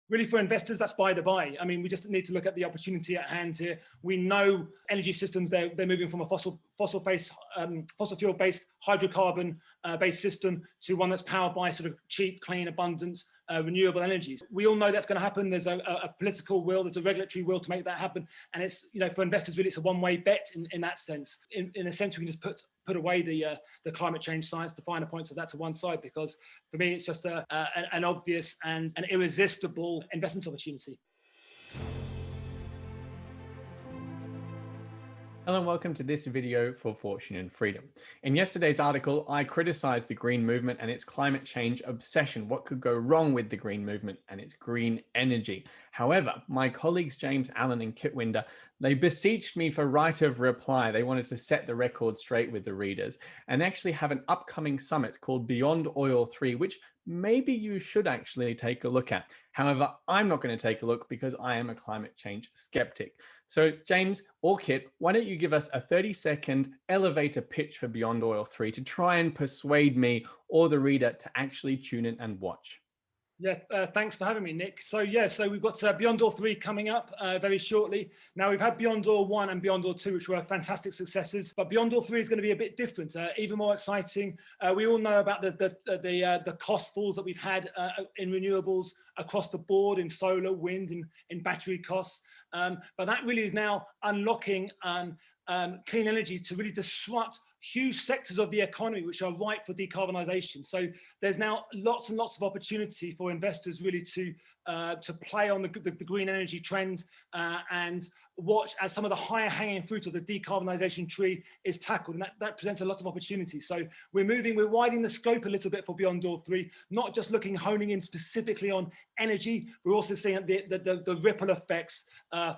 Really, for investors, that's by the by. I mean, we just need to look at the opportunity at hand here. We know energy systems, they're moving from a fossil fuel based hydrocarbon based system to one that's powered by sort of cheap, clean, abundant renewable energies. We all know that's going to happen. There's a political will, there's a regulatory will to make that happen, and it's, you know, for investors, really, it's a one-way bet in that sense. In a sense, we can just put away the climate change science, the finer points of that to one side, because for me, it's just an obvious and an irresistible investment opportunity. Hello and welcome to this video for Fortune and Freedom. In yesterday's article, I criticized the green movement and its climate change obsession. What could go wrong with the green movement and its green energy? However, my colleagues James Allen and Kit Winder, they beseeched me for right of reply. They wanted to set the record straight with the readers and actually have an upcoming summit called Beyond Oil 3, which maybe you should actually take a look at. However, I'm not going to take a look because I am a climate change skeptic. So James or Kit, why don't you give us a 30-second elevator pitch for Beyond Oil 3 to try and persuade me or the reader to actually tune in and watch? Yeah, thanks for having me, Nick. So we've got Beyond Oil 3 coming up very shortly. Now, we've had Beyond Oil 1 and Beyond Oil 2, which were fantastic successes, but Beyond Oil 3 is going to be a bit different, even more exciting. We all know about the cost falls that we've had in renewables across the board, in solar, wind, in battery costs. But that really is now unlocking clean energy to really disrupt huge sectors of the economy which are ripe for decarbonisation. So there's now lots and lots of opportunity for investors really to play on the green energy trend and watch as some of the higher hanging fruit of the decarbonisation tree is tackled, and that presents a lot of opportunity. So we're widening the scope a little bit for Beyond Oil 3, not just honing in specifically on energy, we're also seeing the ripple effects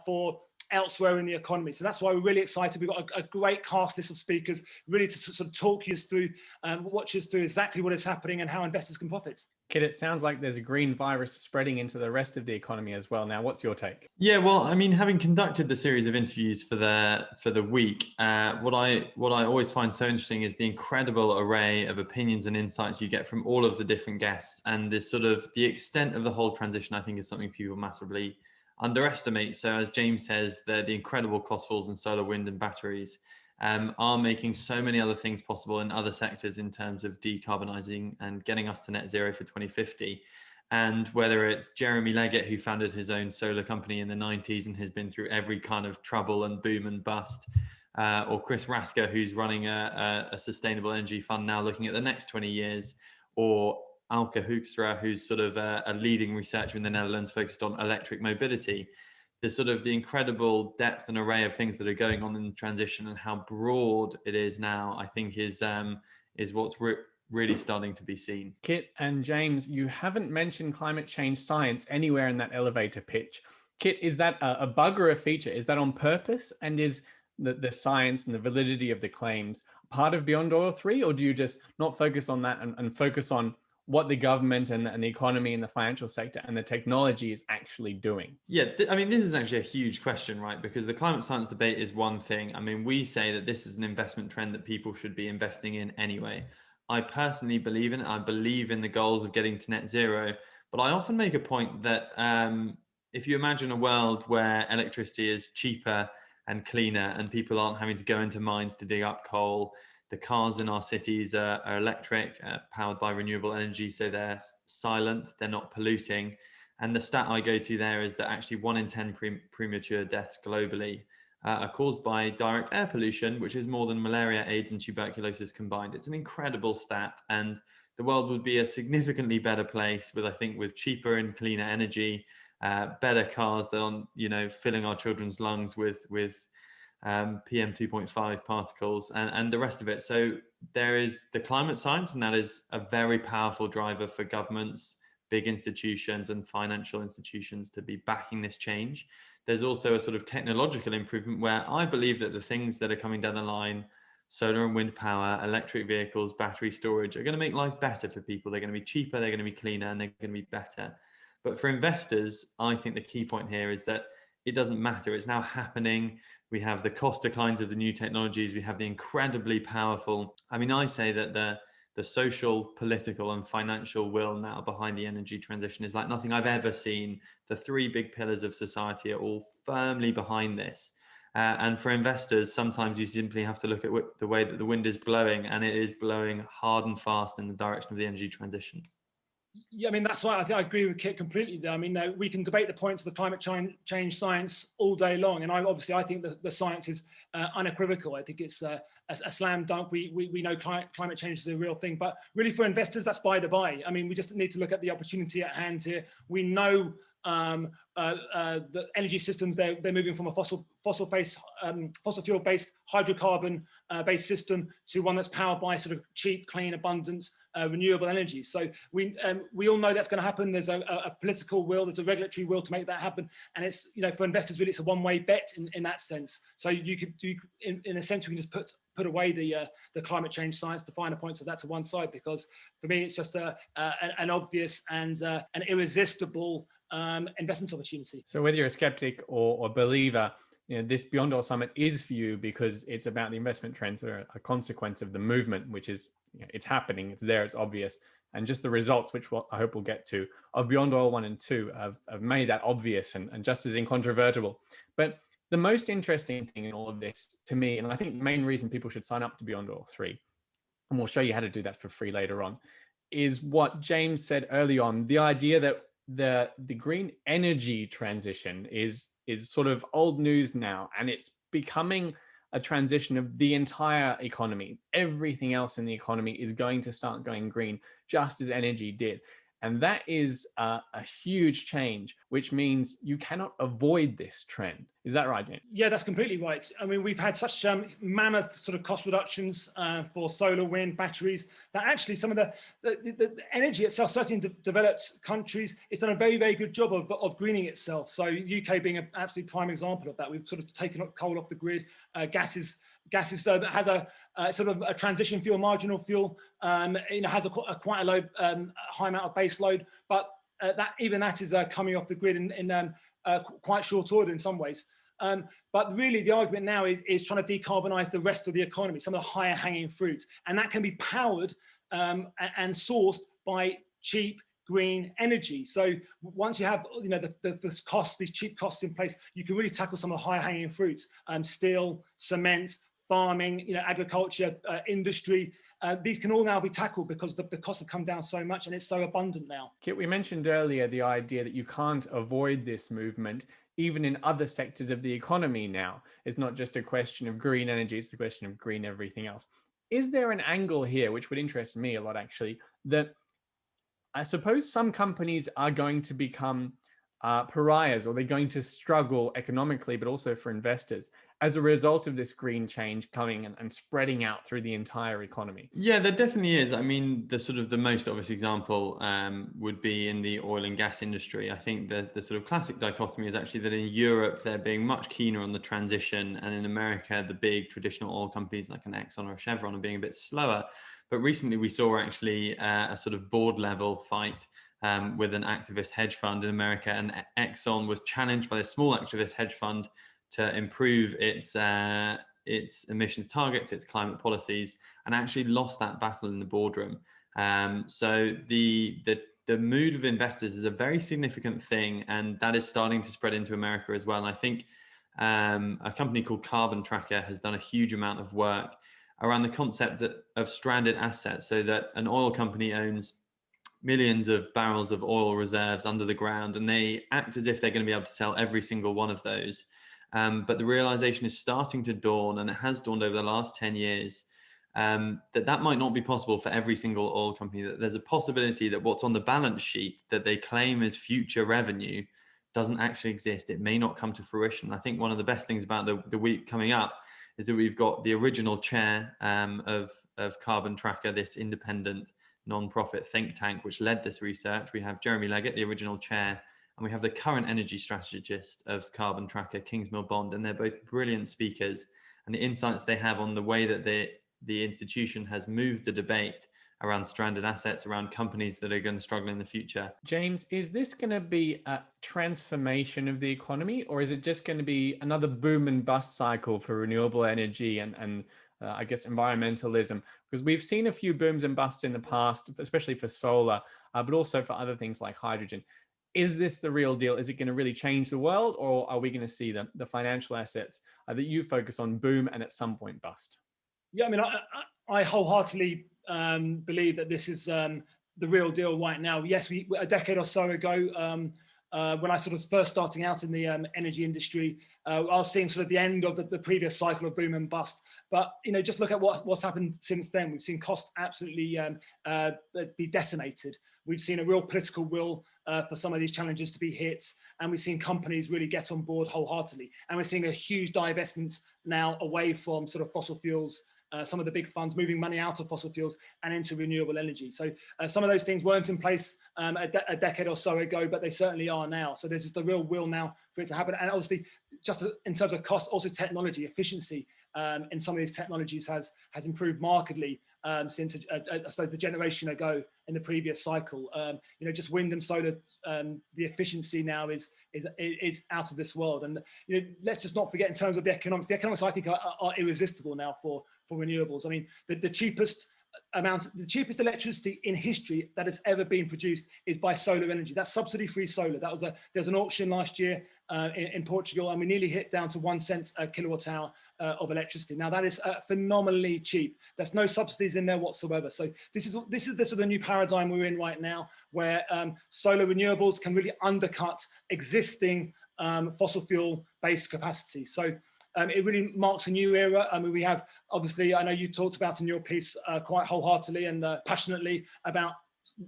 for elsewhere in the economy. So that's why we're really excited. We've got a great cast list of speakers really to sort of talk you through and watch us through exactly what is happening and how investors can profit. Kit, it sounds like there's a green virus spreading into the rest of the economy as well. Now, what's your take? Yeah, well, I mean, having conducted the series of interviews for the week, what I always find so interesting is the incredible array of opinions and insights you get from all of the different guests, and the extent of the whole transition, I think, is something people massively underestimate. So as James says, the incredible cost falls in solar, wind and batteries are making so many other things possible in other sectors in terms of decarbonizing and getting us to net zero for 2050. And whether it's Jeremy Leggett, who founded his own solar company in the 90s and has been through every kind of trouble and boom and bust, or Chris Rathke, who's running a sustainable energy fund now looking at the next 20 years, or Alke Hoekstra, who's sort of a leading researcher in the Netherlands focused on electric mobility. There's sort of the incredible depth and array of things that are going on in the transition, and how broad it is now, I think is what's really starting to be seen. Kit and James, you haven't mentioned climate change science anywhere in that elevator pitch. Kit, is that a bug or a feature? Is that on purpose? And is the science and the validity of the claims part of Beyond Oil 3, or do you just not focus on that and focus on what the government and the economy and the financial sector and the technology is actually doing? Yeah, I mean, this is actually a huge question, right? Because the climate science debate is one thing. I mean, we say that this is an investment trend that people should be investing in anyway. I personally believe in it. I believe in the goals of getting to net zero. But I often make a point that if you imagine a world where electricity is cheaper and cleaner and people aren't having to go into mines to dig up coal, the cars in our cities are electric, powered by renewable energy, so they're silent, they're not polluting. And the stat I go to there is that actually 1 in 10 premature deaths globally are caused by direct air pollution, which is more than malaria, AIDS, and tuberculosis combined. It's an incredible stat, and the world would be a significantly better place with cheaper and cleaner energy, better cars than filling our children's lungs with PM 2.5 particles and the rest of it. So there is the climate science, and that is a very powerful driver for governments, big institutions and financial institutions to be backing this change. There's also a sort of technological improvement where I believe that the things that are coming down the line, solar and wind power, electric vehicles, battery storage, are going to make life better for people. They're going to be cheaper, they're going to be cleaner, and they're going to be better. But for investors, I think the key point here is that it doesn't matter. It's now happening. We have the cost declines of the new technologies. We have the incredibly powerful, I mean, I say that the the social, political, and financial will now behind the energy transition is like nothing I've ever seen. The three big pillars of society are all firmly behind this. And for investors, sometimes you simply have to look at the way that the wind is blowing, and it is blowing hard and fast in the direction of the energy transition. Yeah, I mean, that's why I agree with Kit completely there. I mean, we can debate the points of the climate change science all day long. And I think that the science is unequivocal. I think it's a slam dunk. We know climate change is a real thing. But really for investors, that's by the by. I mean, we just need to look at the opportunity at hand here. We know the energy systems, they're moving from a fossil fuel based hydrocarbon based system to one that's powered by sort of cheap, clean, abundant renewable energy. So we all know that's going to happen. There's a political will, there's a regulatory will to make that happen, and it's, you know, for investors really it's a one-way bet in that sense. So you could in a sense we can just put away the climate change science, the finer points of that to one side, because for me it's just an obvious and an irresistible investment opportunity. So whether you're a skeptic or a believer, you know, this Beyond Oil Summit is for you because it's about the investment trends that are a consequence of the movement, which is, you know, it's happening, it's there, it's obvious. And just the results, which I hope we'll get to, of Beyond Oil 1 and 2 have made that obvious and just as incontrovertible. But the most interesting thing in all of this to me, and I think the main reason people should sign up to Beyond Oil 3, and we'll show you how to do that for free later on, is what James said early on, the idea that the green energy transition is sort of old news now, and it's becoming a transition of the entire economy. Everything else in the economy is going to start going green, just as energy did. And that is a huge change, which means you cannot avoid this trend. Is that right, James? Yeah, that's completely right. I mean, we've had such mammoth sort of cost reductions for solar, wind, batteries, that actually some of the energy itself, certainly in developed countries, it's done a very, very good job of greening itself. So UK being an absolute prime example of that. We've sort of taken coal off the grid. Gas has a sort of a transition fuel, marginal fuel. You know, has quite a low, high amount of base load, but that is coming off the grid in quite short order in some ways. But really, the argument now is trying to decarbonise the rest of the economy, some of the higher hanging fruit, and that can be powered and sourced by cheap green energy. So once you have, you know, the costs, these cheap costs in place, you can really tackle some of the higher hanging fruits: steel, cement, farming, you know, agriculture, industry. These can all now be tackled because the costs have come down so much and it's so abundant now. Kit, we mentioned earlier the idea that you can't avoid this movement even in other sectors of the economy now. It's not just a question of green energy, it's the question of green everything else. Is there an angle here, which would interest me a lot actually, that I suppose some companies are going to become pariahs, or they're going to struggle economically, but also for investors as a result of this green change coming and spreading out through the entire economy? Yeah, there definitely is. I mean, the most obvious example would be in the oil and gas industry. I think the sort of classic dichotomy is actually that in Europe, they're being much keener on the transition. And in America, the big traditional oil companies like an Exxon or a Chevron are being a bit slower. But recently we saw actually a sort of board level fight with an activist hedge fund in America, and Exxon was challenged by a small activist hedge fund to improve its emissions targets, its climate policies, and actually lost that battle in the boardroom. So the mood of investors is a very significant thing, and that is starting to spread into America as well. And I think a company called Carbon Tracker has done a huge amount of work around the concept of stranded assets, so that an oil company owns millions of barrels of oil reserves under the ground, and they act as if they're going to be able to sell every single one of those. But the realization is starting to dawn, and it has dawned over the last 10 years, that might not be possible for every single oil company, that there's a possibility that what's on the balance sheet that they claim as future revenue doesn't actually exist. It may not come to fruition. I think one of the best things about the week coming up is that we've got the original chair of Carbon Tracker, this independent non-profit think tank which led this research. We have Jeremy Leggett, the original chair, and we have the current energy strategist of Carbon Tracker, Kingsmill Bond, and they're both brilliant speakers. And the insights they have on the way that the institution has moved the debate around stranded assets, around companies that are going to struggle in the future. James, is this going to be a transformation of the economy, or is it just going to be another boom and bust cycle for renewable energy and I guess environmentalism, Because we've seen a few booms and busts in the past, especially for solar, but also for other things like hydrogen. Is this the real deal? Is it going to really change the world, or are we going to see the financial assets that you focus on boom and at some point bust? Yeah, I mean, I wholeheartedly believe that this is the real deal right now. Yes, a decade or so ago, when I sort of first starting out in the energy industry, I was seeing sort of the end of the previous cycle of boom and bust. But just look at what's happened since then. We've seen cost absolutely be decimated. We've seen a real political will for some of these challenges to be hit, and we've seen companies really get on board wholeheartedly. And we're seeing a huge divestment now away from sort of fossil fuels. Some of the big funds moving money out of fossil fuels and into renewable energy. So some of those things weren't in place a decade or so ago, but they certainly are now. So there's just a real will now for it to happen. And obviously, just in terms of cost, also technology, efficiency in some of these technologies has improved markedly since, I suppose, the generation ago in the previous cycle. Just wind and solar, the efficiency now is out of this world. And let's just not forget in terms of the economics. The economics, I think, are irresistible now for renewables. I mean, the cheapest electricity in history that has ever been produced is by solar energy. That's subsidy-free solar. There's an auction last year in Portugal, and we nearly hit down to 1 cent a kilowatt hour of electricity. Now that is phenomenally cheap. There's no subsidies in there whatsoever. So this is the sort of new paradigm we're in right now, where solar renewables can really undercut existing fossil fuel-based capacity. So it really marks a new era. I mean, we have, obviously, I know you talked about in your piece quite wholeheartedly and passionately about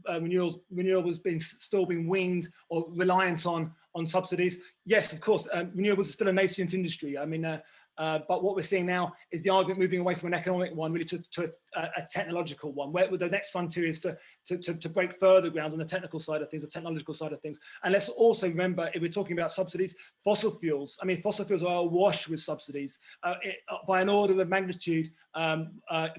renewables still being winged or reliant on subsidies. Yes, of course, renewables are still a nascent industry. I mean, but what we're seeing now is the argument moving away from an economic one really to a technological one, where the next frontier is to break further ground on the technical side of things, the technological side of things. And let's also remember, if we're talking about subsidies, fossil fuels are awash with subsidies by an order of magnitude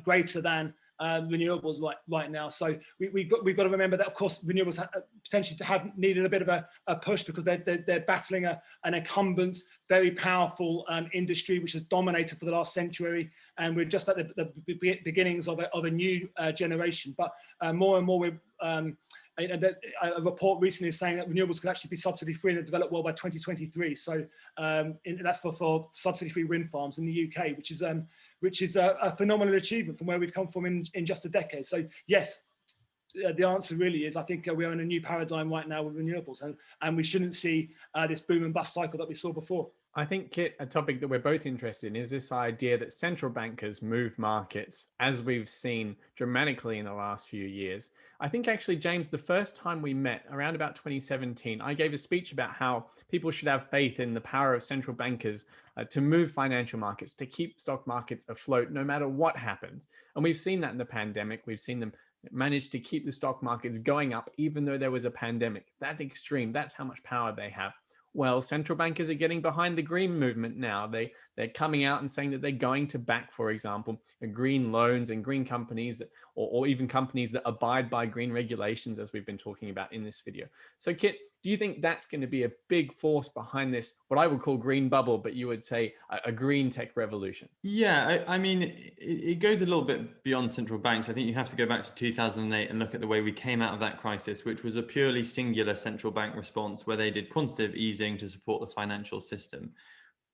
greater than renewables right now. So we've got to remember that, of course, renewables potentially have needed a bit of a push because they're battling an incumbent, very powerful industry which has dominated for the last century, and we're just at the beginnings of a new generation. But more and more we're a report recently is saying that renewables could actually be subsidy-free in the developed world by 2023. So that's for subsidy-free wind farms in the UK, which is a phenomenal achievement from where we've come from in just a decade. So yes, the answer really is, I think we're in a new paradigm right now with renewables, and we shouldn't see this boom and bust cycle that we saw before. I think, Kit, a topic that we're both interested in is this idea that central bankers move markets, as we've seen dramatically in the last few years. I think actually, James, the first time we met around about 2017, I gave a speech about how people should have faith in the power of central bankers to move financial markets, to keep stock markets afloat no matter what happens. And we've seen that in the pandemic. We've seen them manage to keep the stock markets going up even though there was a pandemic. That's extreme. That's how much power they have. Well, central bankers are getting behind the green movement now. They're coming out and saying that they're going to back, for example, green loans and green companies that, or even companies that abide by green regulations, as we've been talking about in this video. So, Kit, do you think that's going to be a big force behind this, what I would call green bubble, but you would say a green tech revolution? Yeah, I mean, it goes a little bit beyond central banks. I think you have to go back to 2008 and look at the way we came out of that crisis, which was a purely singular central bank response where they did quantitative easing to support the financial system.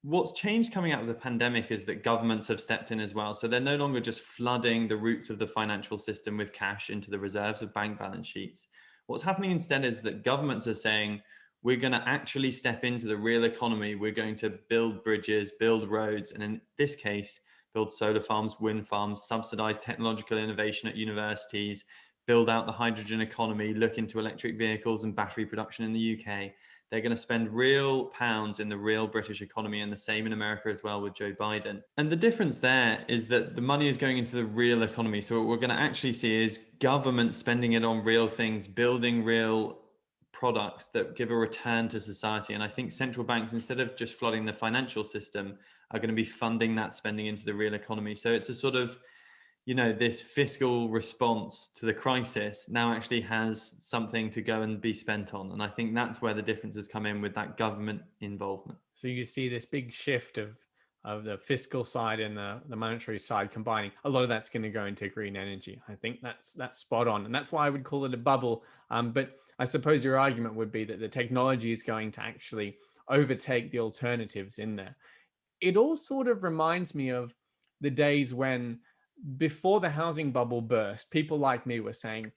What's changed coming out of the pandemic is that governments have stepped in as well. So they're no longer just flooding the roots of the financial system with cash into the reserves of bank balance sheets. What's happening instead is that governments are saying, we're going to actually step into the real economy. We're going to build bridges, build roads, and in this case, build solar farms, wind farms, subsidize technological innovation at universities, build out the hydrogen economy, look into electric vehicles and battery production in the UK. They're going to spend real pounds in the real British economy, and the same in America as well with Joe Biden. And the difference there is that the money is going into the real economy. So what we're going to actually see is government spending it on real things, building real products that give a return to society. And I think central banks, instead of just flooding the financial system, are going to be funding that spending into the real economy. So it's a sort of, this fiscal response to the crisis now actually has something to go and be spent on. And I think that's where the differences come in with that government involvement. So you see this big shift of the fiscal side and the monetary side combining, a lot of that's going to go into green energy. I think that's spot on, and that's why I would call it a bubble. But I suppose your argument would be that the technology is going to actually overtake the alternatives in there. It all sort of reminds me of the days when, before the housing bubble burst, people like me were saying,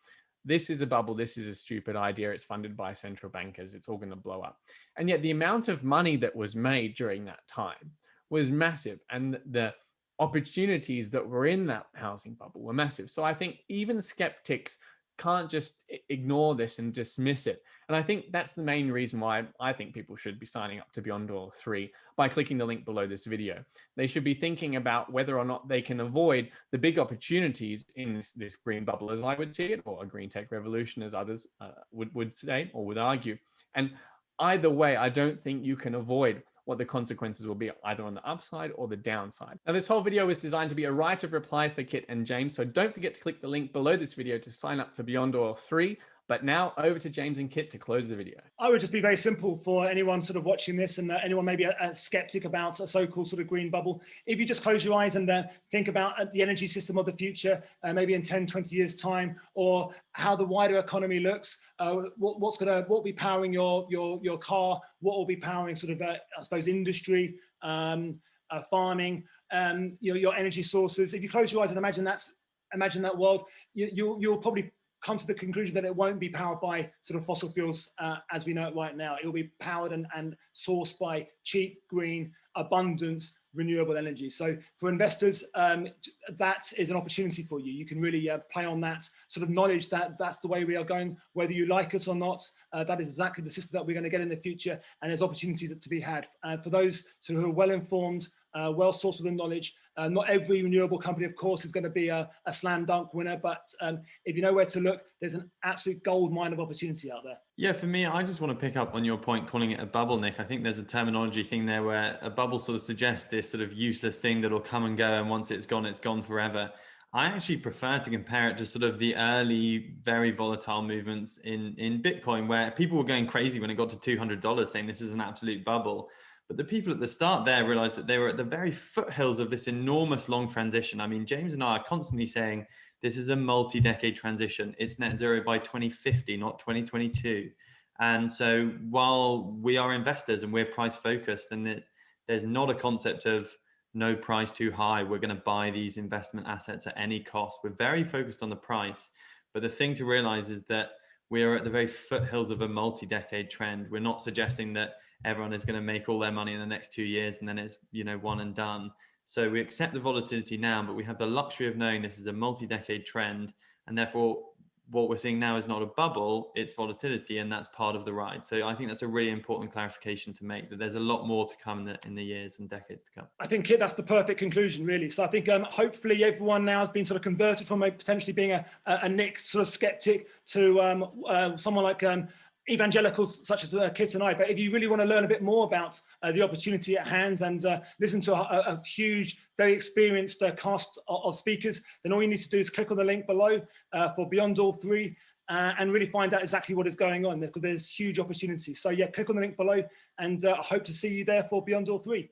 this is a bubble, this is a stupid idea, it's funded by central bankers, it's all going to blow up. And yet the amount of money that was made during that time was massive, and the opportunities that were in that housing bubble were massive. So I think even skeptics can't just ignore this and dismiss it. And I think that's the main reason why I think people should be signing up to Beyond Oil 3 by clicking the link below this video. They should be thinking about whether or not they can avoid the big opportunities in this green bubble, as I would see it, or a green tech revolution, as others would say or would argue. And either way, I don't think you can avoid what the consequences will be, either on the upside or the downside. Now, this whole video is designed to be a right of reply for Kit and James, so don't forget to click the link below this video to sign up for Beyond Oil 3. But now over to James and Kit to close the video. I would just be very simple for anyone sort of watching this, and anyone maybe a skeptic about a so-called sort of green bubble. If you just close your eyes and think about the energy system of the future, maybe in 10, 20 years time, or how the wider economy looks, what will be powering your car, what will be powering sort of, I suppose, industry, farming, your energy sources. If you close your eyes and imagine that world, you'll probably come to the conclusion that it won't be powered by sort of fossil fuels as we know it right now. It will be powered and sourced by cheap, green, abundant, renewable energy. So for investors, that is an opportunity for you. You can really play on that sort of knowledge that that's the way we are going, whether you like it or not. That is exactly the system that we're going to get in the future, and there's opportunities to be had. For those who are well-informed, well-sourced with the knowledge, not every renewable company, of course, is going to be a slam dunk winner, but if you know where to look, there's an absolute gold mine of opportunity out there. Yeah, for me, I just want to pick up on your point, calling it a bubble, Nick. I think there's a terminology thing there where a bubble sort of suggests this sort of useless thing that'll come and go, and once it's gone forever. I actually prefer to compare it to sort of the early, very volatile movements in Bitcoin, where people were going crazy when it got to $200, saying this is an absolute bubble. But the people at the start there realized that they were at the very foothills of this enormous long transition. I mean, James and I are constantly saying this is a multi-decade transition. It's net zero by 2050, not 2022. And so while we are investors and we're price focused, and there's not a concept of no price too high, we're going to buy these investment assets at any cost. We're very focused on the price. But the thing to realize is that we are at the very foothills of a multi-decade trend. We're not suggesting that everyone is going to make all their money in the next 2 years and then it's, one and done. So we accept the volatility now, but we have the luxury of knowing this is a multi-decade trend, and therefore what we're seeing now is not a bubble, it's volatility, and that's part of the ride. So I think that's a really important clarification to make, that there's a lot more to come in the years and decades to come. I think that's the perfect conclusion, really. So I think hopefully everyone now has been sort of converted from potentially being a Nick sort of skeptic to someone like evangelicals such as Kit and I. But if you really want to learn a bit more about the opportunity at hand and listen to a huge, very experienced cast of speakers, then all you need to do is click on the link below for Beyond Oil 3 and really find out exactly what is going on, because there's huge opportunities. So yeah, click on the link below, and I hope to see you there for Beyond Oil 3.